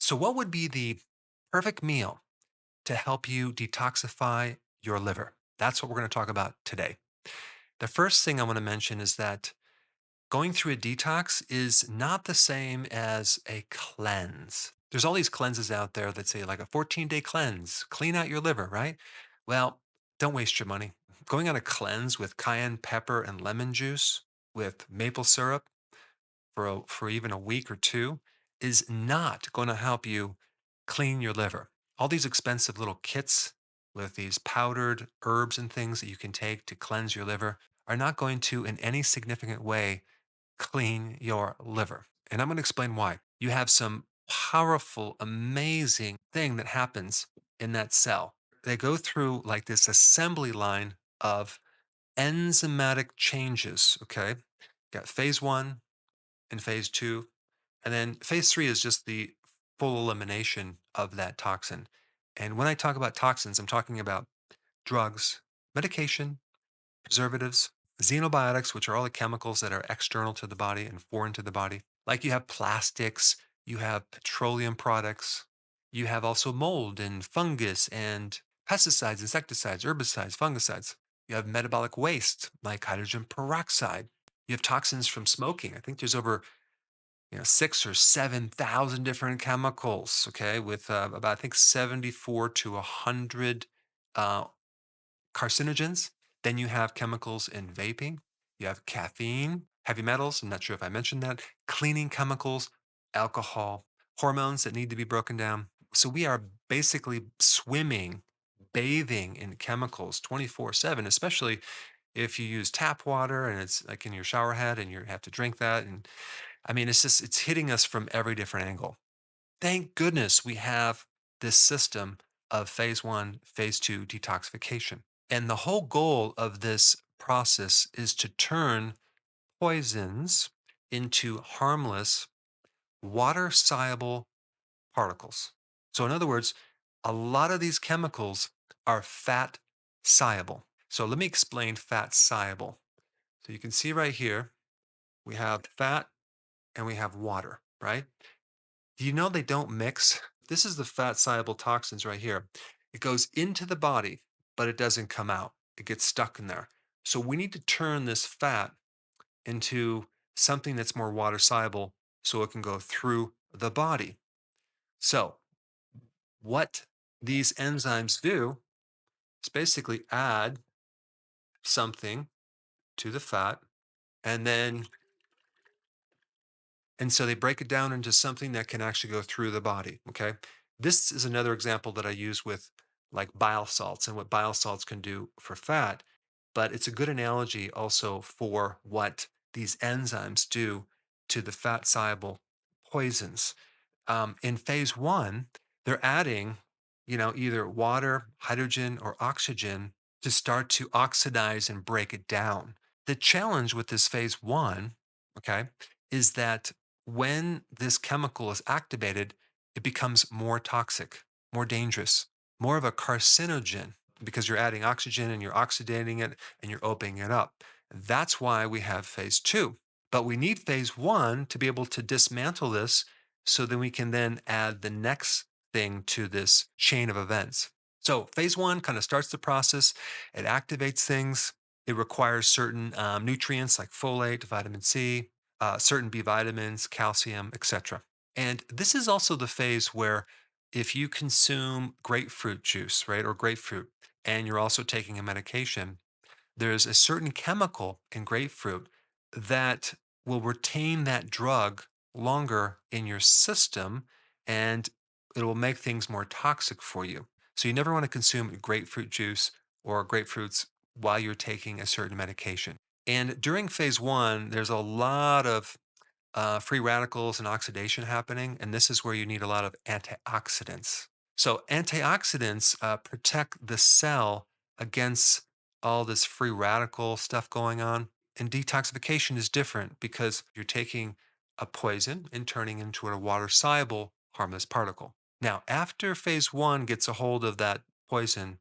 So, what would be the perfect meal to help you detoxify your liver? That's what we're going to talk about today. The first thing I want to mention is that going through a detox is not the same as a cleanse. There's all these cleanses out there that say, like a 14-day cleanse, clean out your liver, right? Well, don't waste your money. Going on a cleanse with cayenne pepper and lemon juice with maple syrup for even a week or two is not going to help you clean your liver. All these expensive little kits with these powdered herbs and things that you can take to cleanse your liver are not going to, in any significant way, clean your liver. And I'm going to explain why. You have some powerful, amazing thing that happens in that cell. They go through like this assembly line of enzymatic changes. Okay. Got phase one and phase two. And then phase three is just the full elimination of that toxin. And when I talk about toxins, I'm talking about drugs, medication, preservatives, xenobiotics, which are all the chemicals that are external to the body and foreign to the body. Like you have plastics, you have petroleum products, you have also mold and fungus and pesticides, insecticides, herbicides, fungicides. You have metabolic waste like hydrogen peroxide. You have toxins from smoking. I think there's over 6 or 7 thousand different chemicals. Okay, with about I think 74 to 100 uh, carcinogens. Then you have chemicals in vaping. You have caffeine, heavy metals. I'm not sure if I mentioned that. Cleaning chemicals, alcohol, hormones that need to be broken down. So we are basically swimming, bathing in chemicals 24/7, especially if you use tap water and it's like in your shower head and you have to drink that. And I mean, it's hitting us from every different angle. Thank goodness we have this system of phase one, phase two detoxification. And the whole goal of this process is to turn poisons into harmless, water soluble particles. So, in other words, a lot of these chemicals are fat soluble. So, let me explain fat soluble. So, you can see right here, we have fat and we have water, right? Do you know they don't mix? This is the fat soluble toxins right here. It goes into the body, but it doesn't come out. It gets stuck in there. So we need to turn this fat into something that's more water soluble so it can go through the body. So, what these enzymes do is basically add something to the fat and then and so they break it down into something that can actually go through the body. Okay. This is another example that I use with like bile salts and what bile salts can do for fat. But it's a good analogy also for what these enzymes do to the fat soluble poisons. In phase one, they're adding, either water, hydrogen, or oxygen to start to oxidize and break it down. The challenge with this phase one, okay, is that when this chemical is activated, it becomes more toxic, more dangerous, more of a carcinogen because you're adding oxygen and you're oxidating it and you're opening it up. That's why we have phase two. But we need phase one to be able to dismantle this so then we can then add the next thing to this chain of events. So phase one kind of starts the process, it activates things, it requires certain nutrients like folate, vitamin C, certain B vitamins, calcium, etc. And this is also the phase where if you consume grapefruit juice, right, or grapefruit, and you're also taking a medication, there's a certain chemical in grapefruit that will retain that drug longer in your system and it will make things more toxic for you. So you never want to consume grapefruit juice or grapefruits while you're taking a certain medication. And during phase one, there's a lot of free radicals and oxidation happening. And this is where you need a lot of antioxidants. So, antioxidants protect the cell against all this free radical stuff going on. And detoxification is different because you're taking a poison and turning into a water soluble harmless particle. Now, after phase one gets a hold of that poison,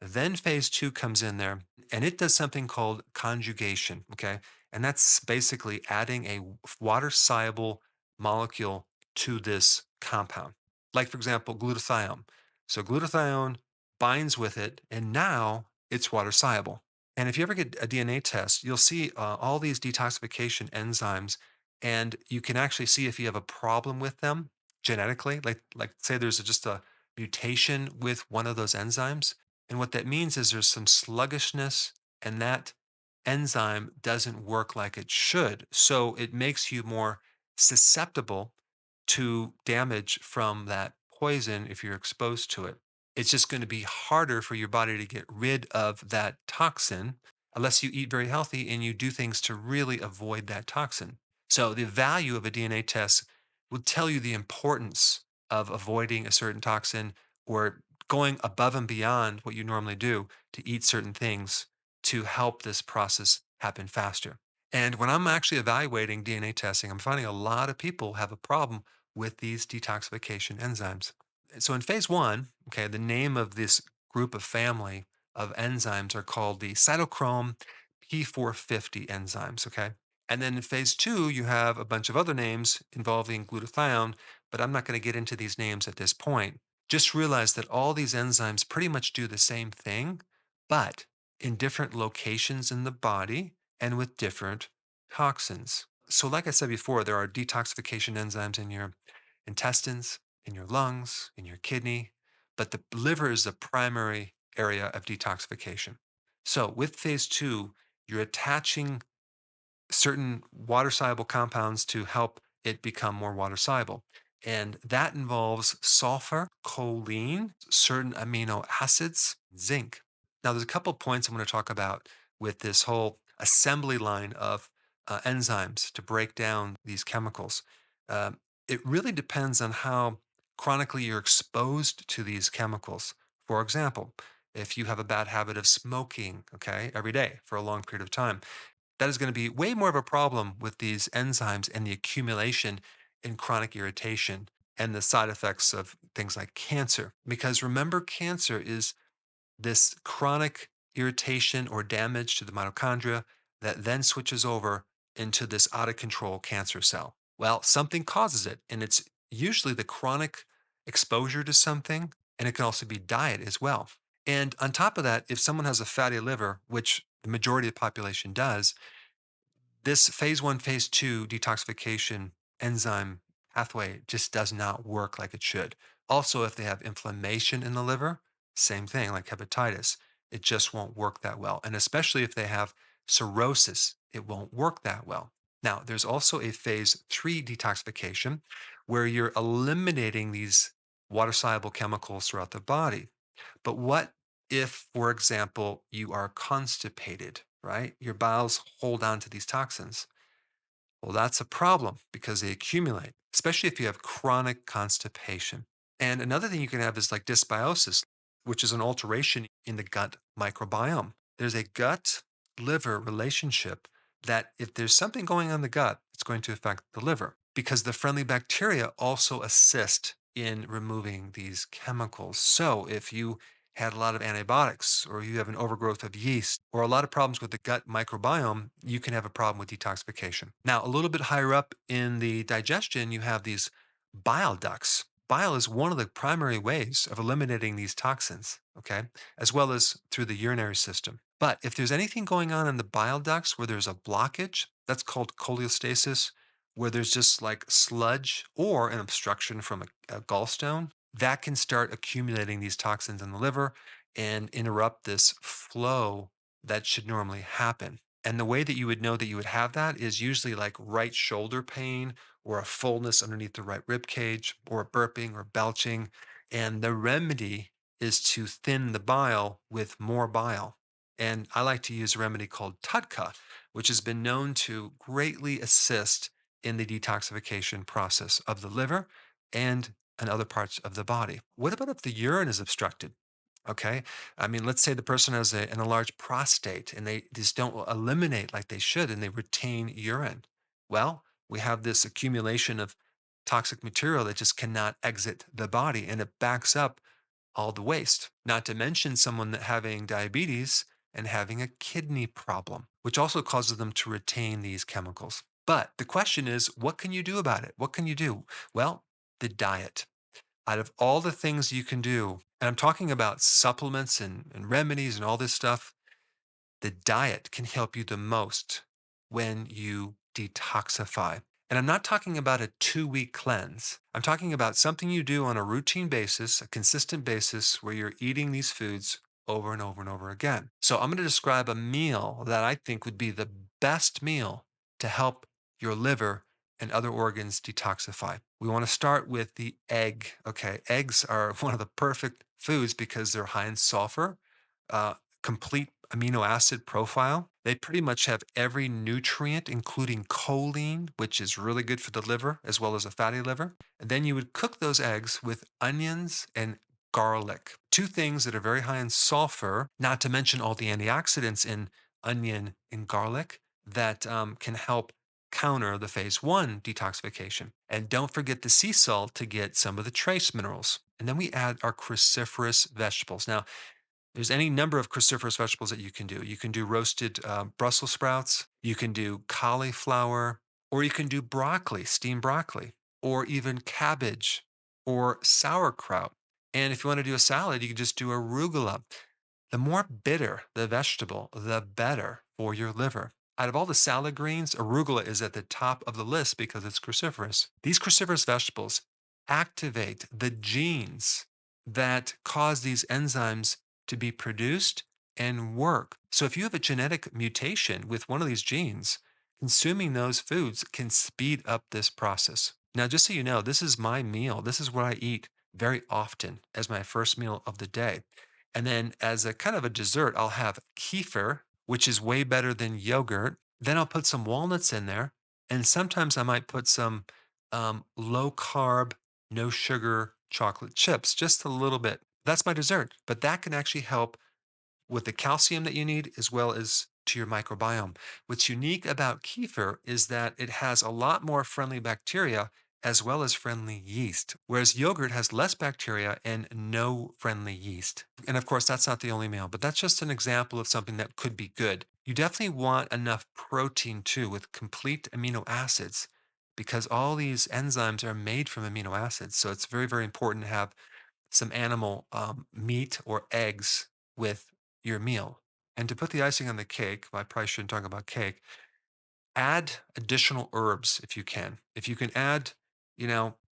then phase two comes in there and it does something called conjugation. Okay. And that's basically adding a water soluble molecule to this compound. Like, for example, glutathione. So glutathione binds with it, and now it's water soluble. And if you ever get a DNA test, you'll see all these detoxification enzymes, and you can actually see if you have a problem with them genetically. Like say there's just a mutation with one of those enzymes, and what that means is there's some sluggishness, and that enzyme doesn't work like it should. So it makes you more susceptible to damage from that poison if you're exposed to it. It's just going to be harder for your body to get rid of that toxin unless you eat very healthy and you do things to really avoid that toxin. So, the value of a DNA test will tell you the importance of avoiding a certain toxin or going above and beyond what you normally do to eat certain things to help this process happen faster. And when I'm actually evaluating DNA testing, I'm finding a lot of people have a problem with these detoxification enzymes. So in phase one, okay, the name of this group of family of enzymes are called the cytochrome P450 enzymes, okay? And then in phase two, you have a bunch of other names involving glutathione, but I'm not going to get into these names at this point. Just realize that all these enzymes pretty much do the same thing, but in different locations in the body and with different toxins. So, like I said before, there are detoxification enzymes in your intestines, in your lungs, in your kidney, but the liver is the primary area of detoxification. So, with phase two, you're attaching certain water soluble compounds to help it become more water soluble. And that involves sulfur, choline, certain amino acids, zinc. Now, there's a couple points I'm going to talk about with this whole assembly line of enzymes to break down these chemicals. It really depends on how chronically you're exposed to these chemicals. For example, if you have a bad habit of smoking, okay, every day for a long period of time, that is going to be way more of a problem with these enzymes and the accumulation in chronic irritation and the side effects of things like cancer. Because remember, cancer is this chronic irritation or damage to the mitochondria that then switches over into this out of control cancer cell. Well, something causes it, and it's usually the chronic exposure to something, and it can also be diet as well. And on top of that, if someone has a fatty liver, which the majority of the population does, this phase one, phase two detoxification enzyme pathway just does not work like it should. Also, if they have inflammation in the liver, same thing like hepatitis, it just won't work that well. And especially if they have cirrhosis, it won't work that well. Now, there's also a phase three detoxification where you're eliminating these water soluble chemicals throughout the body. But what if, for example, you are constipated, right? Your bowels hold on to these toxins. Well, that's a problem because they accumulate, especially if you have chronic constipation. And another thing you can have is like dysbiosis, which is an alteration in the gut microbiome. There's a gut liver relationship that if there's something going on in the gut, it's going to affect the liver because the friendly bacteria also assist in removing these chemicals. So if you had a lot of antibiotics, or you have an overgrowth of yeast, or a lot of problems with the gut microbiome, you can have a problem with detoxification. Now, a little bit higher up in the digestion, you have these bile ducts. Bile is one of the primary ways of eliminating these toxins, okay, as well as through the urinary system. But if there's anything going on in the bile ducts where there's a blockage, that's called cholestasis, where there's just like sludge or an obstruction from a gallstone, that can start accumulating these toxins in the liver and interrupt this flow that should normally happen. And the way that you would know that you would have that is usually like right shoulder pain or a fullness underneath the right rib cage or burping or belching. And the remedy is to thin the bile with more bile. And I like to use a remedy called TUDCA, which has been known to greatly assist in the detoxification process of the liver and other parts of the body. What about if the urine is obstructed? Okay. I mean, let's say the person has an enlarged prostate and they just don't eliminate like they should and they retain urine. Well, we have this accumulation of toxic material that just cannot exit the body and it backs up all the waste. Not to mention someone that having diabetes and having a kidney problem, which also causes them to retain these chemicals. But the question is, what can you do about it? What can you do? Well, the diet. Out of all the things you can do, and I'm talking about supplements and remedies and all this stuff, the diet can help you the most when you detoxify. And I'm not talking about a 2 week cleanse. I'm talking about something you do on a routine basis, a consistent basis where you're eating these foods over and over and over again. So I'm going to describe a meal that I think would be the best meal to help your liver and other organs detoxify. We want to start with the egg. Okay, eggs are one of the perfect foods because they're high in sulfur, complete amino acid profile. They pretty much have every nutrient, including choline, which is really good for the liver, as well as a fatty liver. And then you would cook those eggs with onions and garlic, two things that are very high in sulfur, not to mention all the antioxidants in onion and garlic that can help counter the phase one detoxification. And don't forget the sea salt to get some of the trace minerals. And then we add our cruciferous vegetables. Now, there's any number of cruciferous vegetables that you can do. You can do roasted Brussels sprouts, you can do cauliflower, or you can do broccoli, steamed broccoli, or even cabbage or sauerkraut. And if you want to do a salad, you can just do arugula. The more bitter the vegetable, the better for your liver. Out of all the salad greens, arugula is at the top of the list because it's cruciferous. These cruciferous vegetables activate the genes that cause these enzymes to be produced and work. So if you have a genetic mutation with one of these genes, consuming those foods can speed up this process. Now, just so you know, this is my meal. This is what I eat very often as my first meal of the day. And then as a kind of a dessert, I'll have kefir, which is way better than yogurt. Then I'll put some walnuts in there. And sometimes I might put some low carb, no sugar chocolate chips, just a little bit. That's my dessert. But that can actually help with the calcium that you need as well as to your microbiome. What's unique about kefir is that it has a lot more friendly bacteria as well as friendly yeast, whereas yogurt has less bacteria and no friendly yeast. And of course, that's not the only meal, but that's just an example of something that could be good. You definitely want enough protein too, with complete amino acids, because all these enzymes are made from amino acids. So it's very, very important to have some animal meat or eggs with your meal. And to put the icing on the cake, well, I probably shouldn't talk about cake, add additional herbs if you can. If you can add,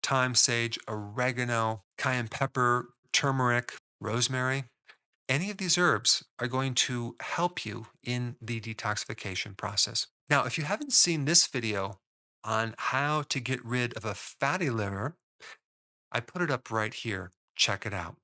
thyme, sage, oregano, cayenne pepper, turmeric, rosemary, any of these herbs are going to help you in the detoxification process. Now, if you haven't seen this video on how to get rid of a fatty liver, I put it up right here. Check it out.